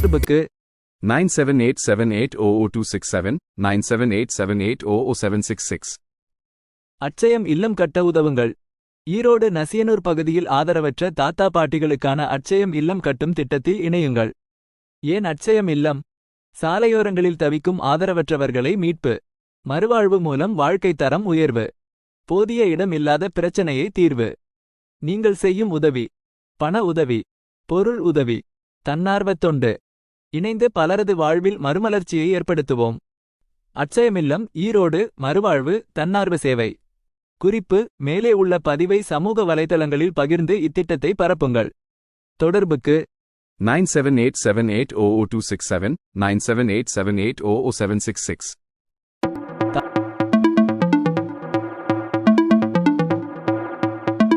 தொடர்புக்கு 9787800267 9787800766. அட்சயம் இல்லம் கட்ட உதவுங்கள். ஈரோடு நசியனூர் பகுதியில் ஆதரவற்ற தாத்தா பாட்டிகளுக்கான அட்சயம் இல்லம் கட்டும் திட்டத்தில் இணையுங்கள். ஏன் அட்சயம் இல்லம்? சாலையோரங்களில் தவிக்கும் ஆதரவற்றவர்களை மீட்பு, மறுவாழ்வு மூலம் வாழ்க்கை தரம் உயர்வு, போதிய இடம் இல்லாத பிரச்சனையை தீர்வு. நீங்கள் செய்யும் உதவி: பண உதவி, பொருள் உதவி, தன்னார்வத் தொண்டு. இணைந்து பலரது வாழ்வில் மறுமலர்ச்சியை ஏற்படுத்துவோம். அட்சயமில்லம், ஈரோடு. மறுவாழ்வு, தன்னார்வ சேவை. குறிப்பு: மேலே உள்ள பதிவை சமூக வலைதளங்களில் பகிர்ந்து இத்திட்டத்தை பரப்புங்கள். தொடர்புக்கு 9787800267 9787800766.